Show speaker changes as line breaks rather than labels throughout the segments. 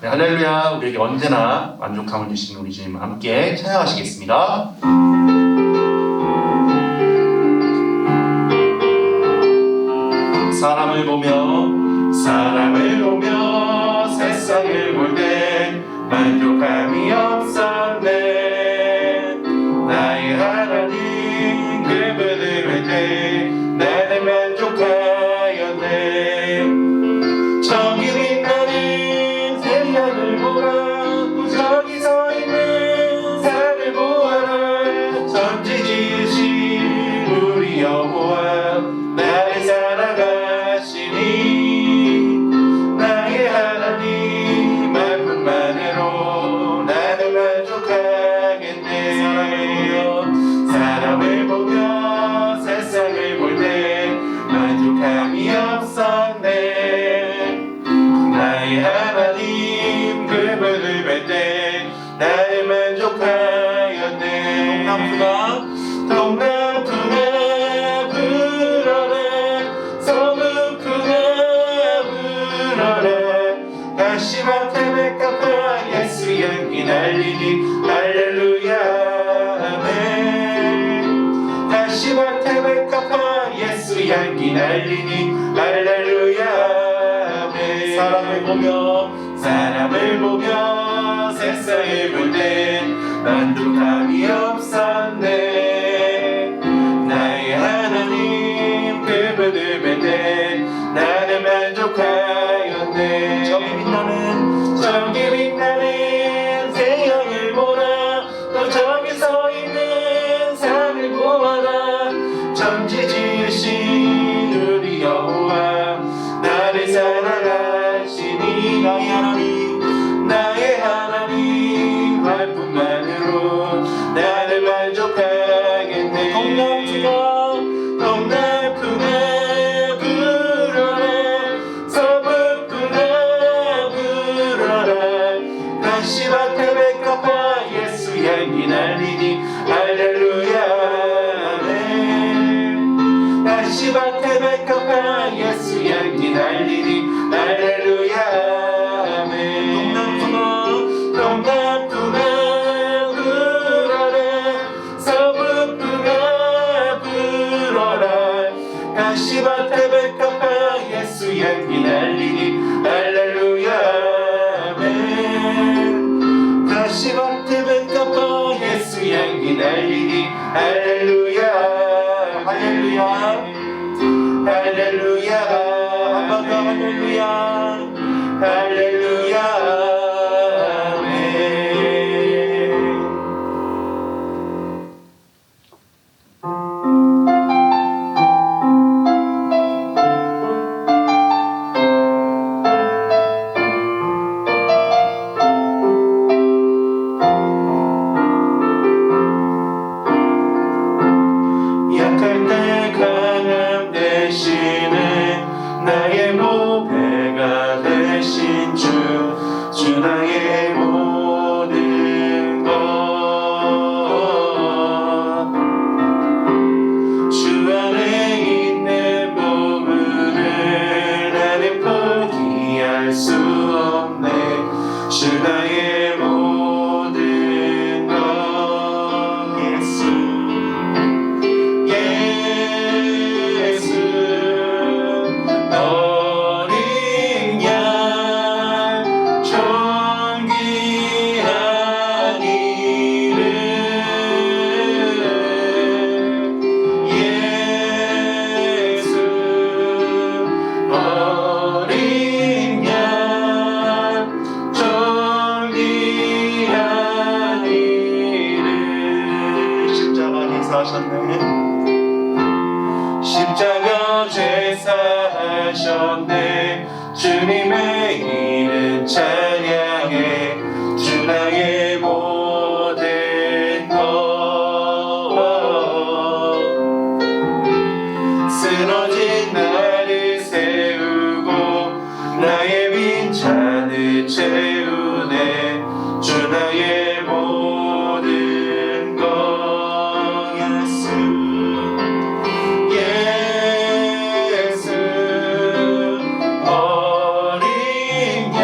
네, 할렐루야. 우리에게 언제나 만족함을 주시는 우리 주님 함께 찬양하시겠습니다. 사람을 보며 세상을 볼 때 만족함이 없었네. 나의 하나님 그분을 볼 때 나는 만족하였네. 저기 빛나는 태양을 보라. 또 저기 서 있는 산을 보아라. 천지 지으신 우리 여호와 나를 사랑하시니 나의 하나님 말뿐만으로 나는 만족하겠네. 사람을 보며 세상을 볼 때 만족함이 없었네. 나의 하나님 그분을 뵐 때 나를 만족하였네. 동남풍아 불어라. 서북풍아 불어라. 가시밭에 백합화 예수 향기 날리니 할렐루야 아멘. 가시밭에 백합화 예수 향기 날리니 할렐루야 아멘. 사람을 보며 세상을 볼 때 만족함이 없었네. 나의 하나님 그분을 뵐 때 나는 만족하였네. 저기 빛나는 태양을 보라. 또 저기 서 있는 산을 보아라. 천지 지으신 우리 여호와 나를 사랑하시니 나의 하나님 말뿐만으로 나를 만족하겠네. 동남풍아 불어라. 서북풍아 불어라. 가시밭에 백합화 예수 향기 날리니 할렐루야 아멘. 가시밭에 백합화 예수 향기 날리니 할렐루야 아멘. 동남풍아 불어라. 서북풍아 불어라. 가시밭에 백합화 예수 향기 날리니 할렐루야 아멘. 가시밭에 백합화 예수 향기 날리니 할렐루야 할렐루야 할렐루야. 한 번 더 할렐루야 할렐루야 아멘. 약할 때 강함 되시는 나의 보배가 되신 주 나의 모든 것. 주 안에 있는 보물을 나는 포기할 수 없네. 주 나의 모든 것. 예수 어린 양 존귀한 이름. 예수 어린 양 존귀한 이름. 십자가 제사하셨네. 십자가 제사하셨네. 주님의 이름 찬양해. 주 나의 모든 것. 쓰러진 나를 세우고 나의 빈잔을 채우네. 주 나의 모든 것. 예수 어린 양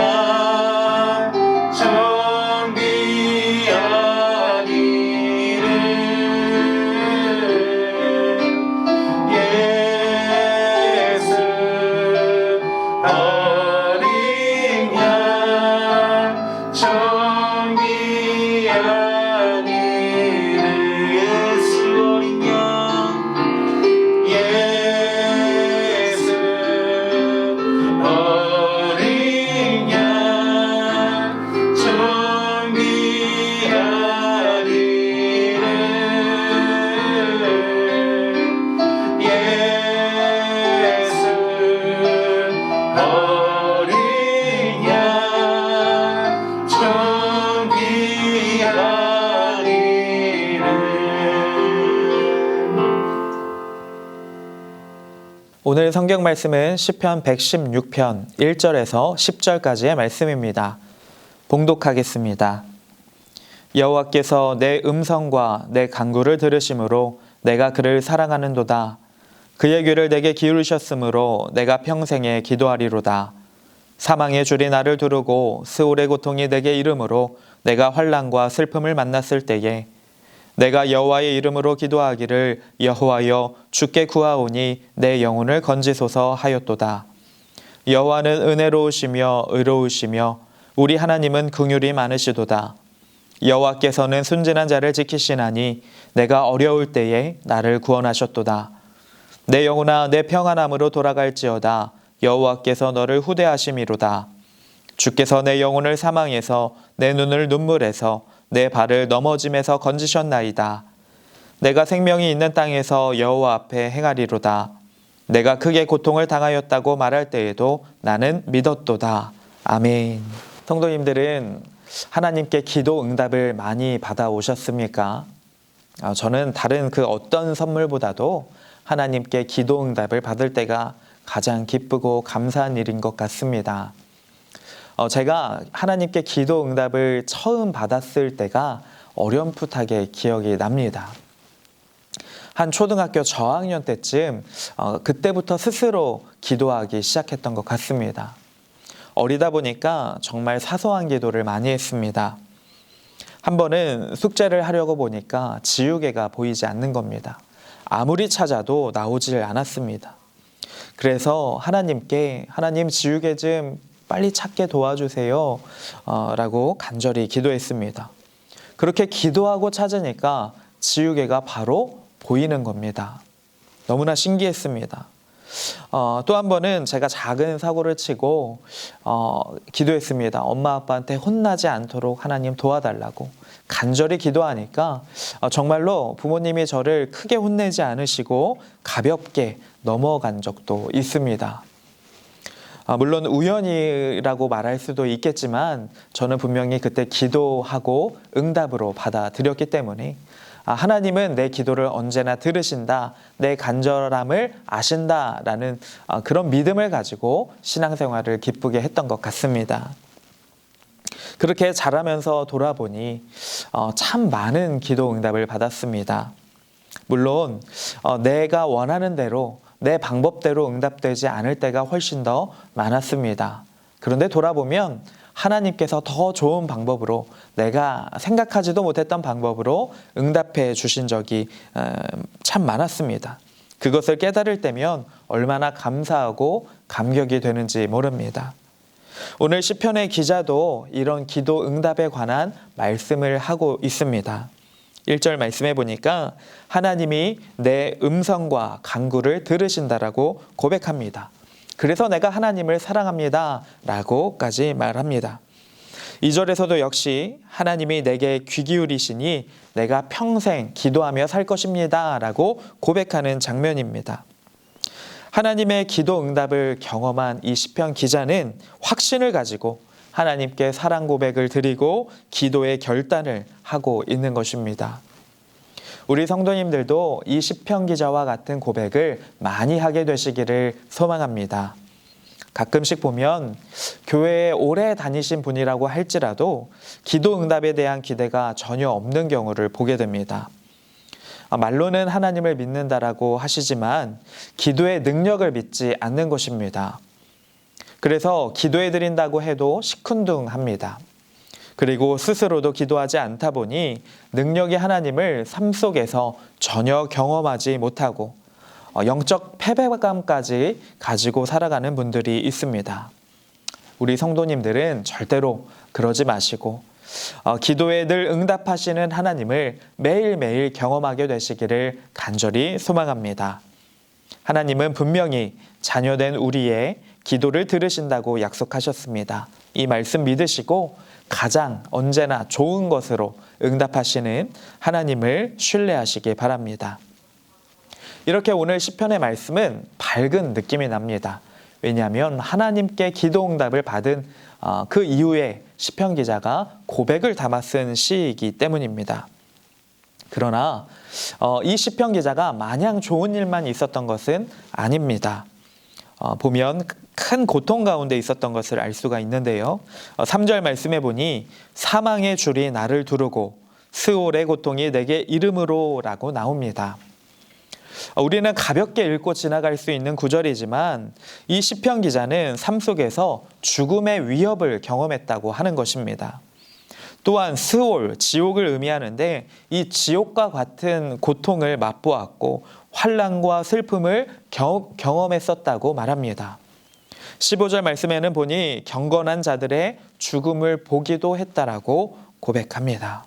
오늘 성경 말씀은 시편 116편 1절에서 10절까지의 말씀입니다. 봉독하겠습니다. 여호와께서 내 음성과 내 간구를 들으심으로 내가 그를 사랑하는도다. 그의 귀를 내게 기울이셨으므로 내가 평생에 기도하리로다. 사망의 줄이 나를 두르고 스올의 고통이 내게 이름으로 내가 환난과 슬픔을 만났을 때에 내가 여호와의 이름으로 기도하기를 여호와여 주께 구하오니 내 영혼을 건지소서 하였도다. 여호와는 은혜로우시며 의로우시며 우리 하나님은 긍휼이 많으시도다. 여호와께서는 순진한 자를 지키시나니 내가 어려울 때에 나를 구원하셨도다. 내 영혼아 내 평안함으로 돌아갈지어다. 여호와께서 너를 후대하심이로다. 주께서 내 영혼을 사망에서 내 눈을 눈물에서 내 발을 넘어짐에서 건지셨나이다. 내가 생명이 있는 땅에서 여호와 앞에 행하리로다. 내가 크게 고통을 당하였다고 말할 때에도 나는 믿었도다. 아멘. 성도님들은 하나님께 기도 응답을 많이 받아오셨습니까? 저는 다른 그 어떤 선물보다도 하나님께 기도 응답을 받을 때가 가장 기쁘고 감사한 일인 것 같습니다. 제가 하나님께 기도 응답을 처음 받았을 때가 어렴풋하게 기억이 납니다. 한 초등학교 저학년 때쯤 그때부터 스스로 기도하기 시작했던 것 같습니다. 어리다 보니까 정말 사소한 기도를 많이 했습니다. 한 번은 숙제를 하려고 보니까 지우개가 보이지 않는 겁니다. 아무리 찾아도 나오질 않았습니다. 그래서 하나님께 하나님 지우개 좀 빨리 찾게 도와주세요 라고 간절히 기도했습니다. 그렇게 기도하고 찾으니까 지우개가 바로 보이는 겁니다. 너무나 신기했습니다. 또 한 번은 제가 작은 사고를 치고 기도했습니다. 엄마 아빠한테 혼나지 않도록 하나님 도와달라고 간절히 기도하니까 정말로 부모님이 저를 크게 혼내지 않으시고 가볍게 넘어간 적도 있습니다. 물론 우연이라고 말할 수도 있겠지만 저는 분명히 그때 기도하고 응답으로 받아들였기 때문에 하나님은 내 기도를 언제나 들으신다, 내 간절함을 아신다라는 그런 믿음을 가지고 신앙생활을 기쁘게 했던 것 같습니다. 그렇게 자라면서 돌아보니 참 많은 기도 응답을 받았습니다. 물론 내가 원하는 대로 내 방법대로 응답되지 않을 때가 훨씬 더 많았습니다. 그런데 돌아보면 하나님께서 더 좋은 방법으로 내가 생각하지도 못했던 방법으로 응답해 주신 적이 참 많았습니다. 그것을 깨달을 때면 얼마나 감사하고 감격이 되는지 모릅니다. 오늘 시편의 기자도 이런 기도 응답에 관한 말씀을 하고 있습니다. 1절 말씀해 보니까 하나님이 내 음성과 간구를 들으신다라고 고백합니다. 그래서 내가 하나님을 사랑합니다 라고까지 말합니다. 2절에서도 역시 하나님이 내게 귀 기울이시니 내가 평생 기도하며 살 것입니다 라고 고백하는 장면입니다. 하나님의 기도 응답을 경험한 이 시편 기자는 확신을 가지고 하나님께 사랑 고백을 드리고 기도의 결단을 하고 있는 것입니다. 우리 성도님들도 이 시편 기자와 같은 고백을 많이 하게 되시기를 소망합니다. 가끔씩 보면 교회에 오래 다니신 분이라고 할지라도 기도 응답에 대한 기대가 전혀 없는 경우를 보게 됩니다. 말로는 하나님을 믿는다라고 하시지만 기도의 능력을 믿지 않는 것입니다. 그래서 기도해 드린다고 해도 시큰둥합니다. 그리고 스스로도 기도하지 않다 보니 능력이 하나님을 삶 속에서 전혀 경험하지 못하고 영적 패배감까지 가지고 살아가는 분들이 있습니다. 우리 성도님들은 절대로 그러지 마시고 기도에 늘 응답하시는 하나님을 매일매일 경험하게 되시기를 간절히 소망합니다. 하나님은 분명히 자녀된 우리의 기도를 들으신다고 약속하셨습니다. 이 말씀 믿으시고 가장 언제나 좋은 것으로 응답하시는 하나님을 신뢰하시기 바랍니다. 이렇게 오늘 시편의 말씀은 밝은 느낌이 납니다. 왜냐하면 하나님께 기도 응답을 받은 그 이후에 시편 기자가 고백을 담아 쓴 시이기 때문입니다. 그러나 이 시편 기자가 마냥 좋은 일만 있었던 것은 아닙니다. 보면 큰 고통 가운데 있었던 것을 알 수가 있는데요. 3절 말씀에 보니 사망의 줄이 나를 두르고 스올의 고통이 내게 이름으로라고 나옵니다. 우리는 가볍게 읽고 지나갈 수 있는 구절이지만 이 시편 기자는 삶 속에서 죽음의 위협을 경험했다고 하는 것입니다. 또한 스올, 지옥을 의미하는데 이 지옥과 같은 고통을 맛보았고 환난과 슬픔을 경험했었다고 말합니다. 15절 말씀에는 보니 경건한 자들의 죽음을 보기도 했다라고 고백합니다.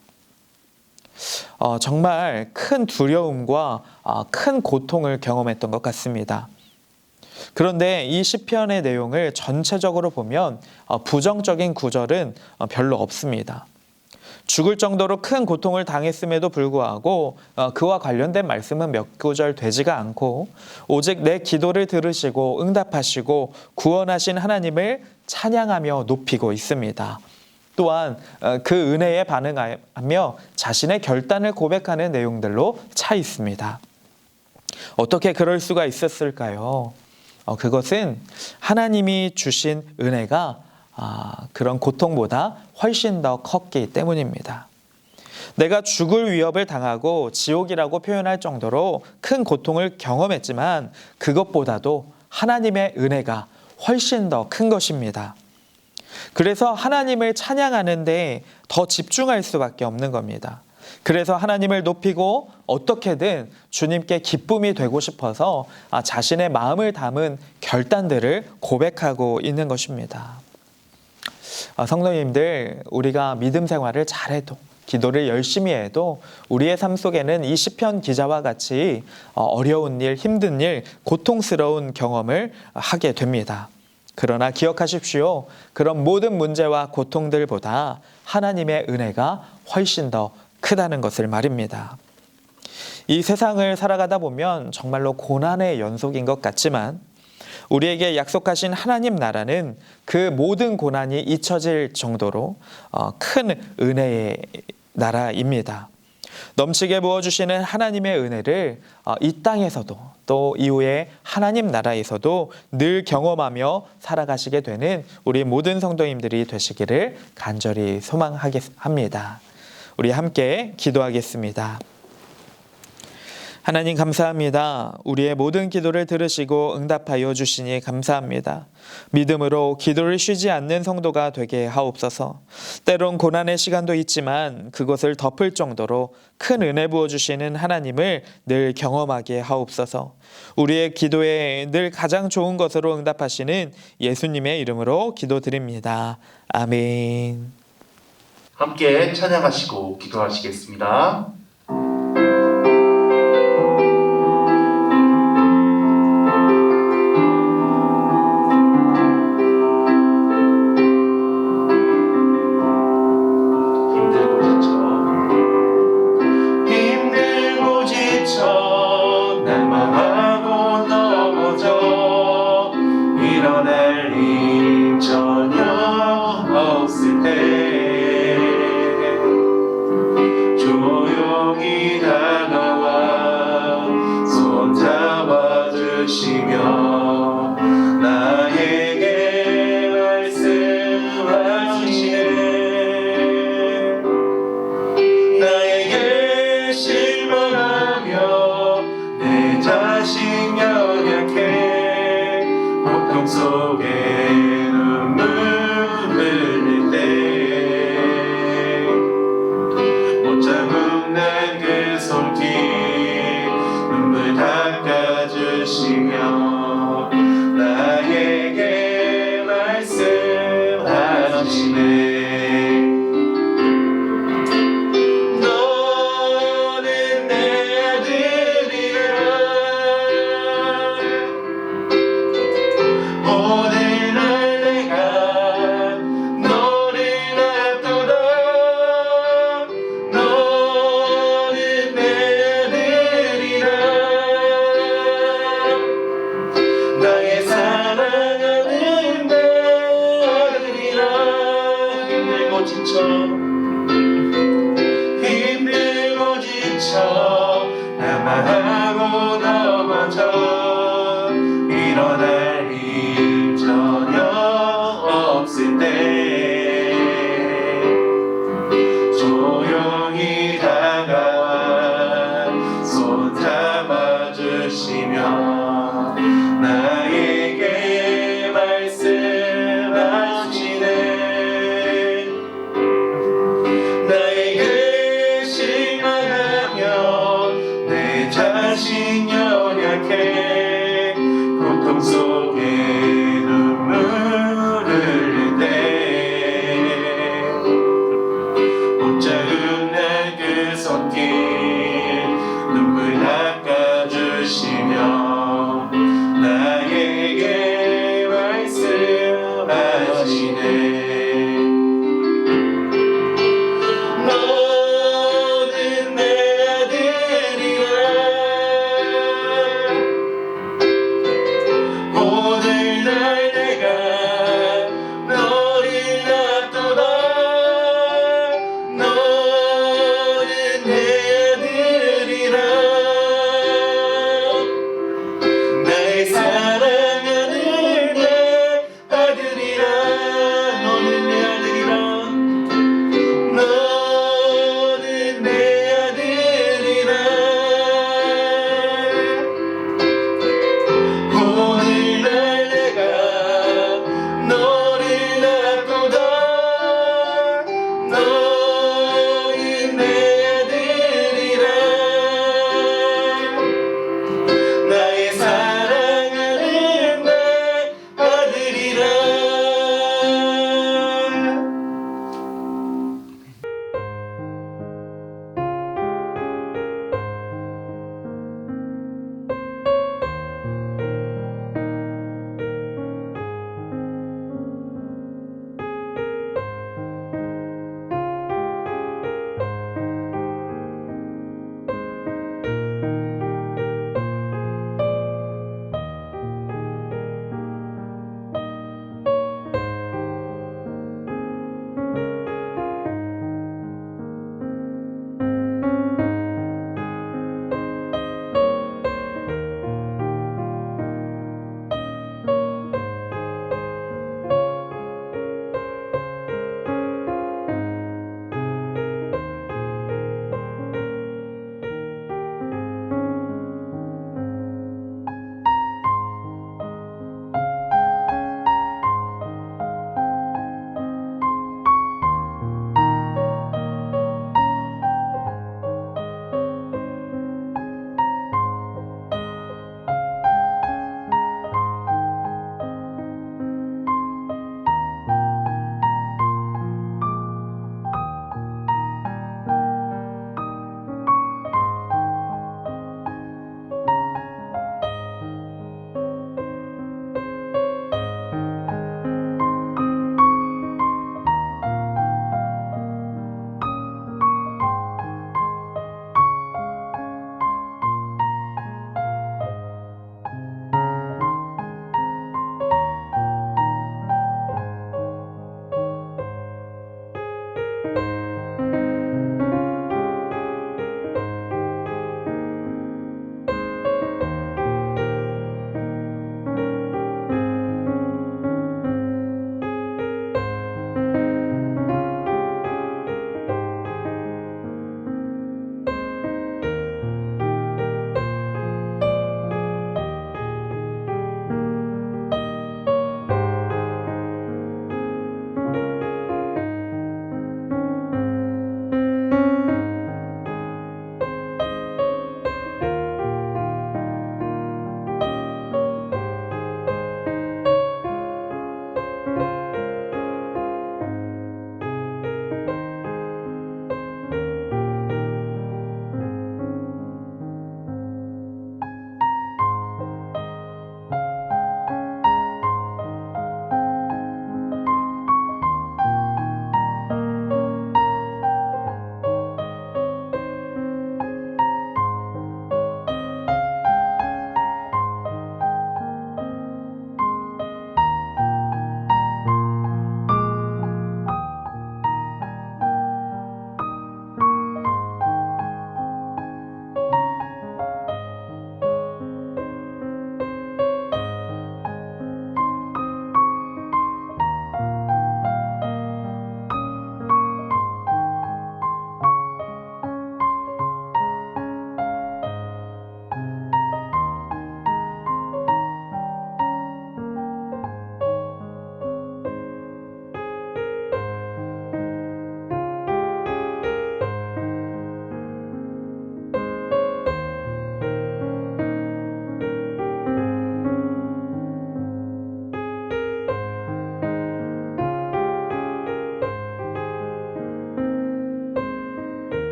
정말 큰 두려움과 큰 고통을 경험했던 것 같습니다. 그런데 이 시편의 내용을 전체적으로 보면 부정적인 구절은 별로 없습니다. 죽을 정도로 큰 고통을 당했음에도 불구하고 그와 관련된 말씀은 몇 구절 되지가 않고 오직 내 기도를 들으시고 응답하시고 구원하신 하나님을 찬양하며 높이고 있습니다. 또한 그 은혜에 반응하며 자신의 결단을 고백하는 내용들로 차 있습니다. 어떻게 그럴 수가 있었을까요? 그것은 하나님이 주신 은혜가 그런 고통보다 훨씬 더 컸기 때문입니다. 내가 죽을 위협을 당하고 지옥이라고 표현할 정도로 큰 고통을 경험했지만 그것보다도 하나님의 은혜가 훨씬 더 큰 것입니다. 그래서 하나님을 찬양하는데 더 집중할 수밖에 없는 겁니다. 그래서 하나님을 높이고 어떻게든 주님께 기쁨이 되고 싶어서 자신의 마음을 담은 결단들을 고백하고 있는 것입니다. 성도님들, 우리가 믿음 생활을 잘해도 기도를 열심히 해도 우리의 삶 속에는 이 시편 기자와 같이 어려운 일, 힘든 일, 고통스러운 경험을 하게 됩니다. 그러나 기억하십시오. 그런 모든 문제와 고통들보다 하나님의 은혜가 훨씬 더 크다는 것을 말입니다. 이 세상을 살아가다 보면 정말로 고난의 연속인 것 같지만 우리에게 약속하신 하나님 나라는 그 모든 고난이 잊혀질 정도로 큰 은혜의 나라입니다. 넘치게 부어주시는 하나님의 은혜를 이 땅에서도 또 이후에 하나님 나라에서도 늘 경험하며 살아가시게 되는 우리 모든 성도님들이 되시기를 간절히 소망합니다. 우리 함께 기도하겠습니다. 하나님 감사합니다. 우리의 모든 기도를 들으시고 응답하여 주시니 감사합니다. 믿음으로 기도를 쉬지 않는 성도가 되게 하옵소서. 때론 고난의 시간도 있지만 그것을 덮을 정도로 큰 은혜 부어주시는 하나님을 늘 경험하게 하옵소서. 우리의 기도에 늘 가장 좋은 것으로 응답하시는 예수님의 이름으로 기도드립니다. 아멘.
함께 찬양하시고 기도하시겠습니다.
속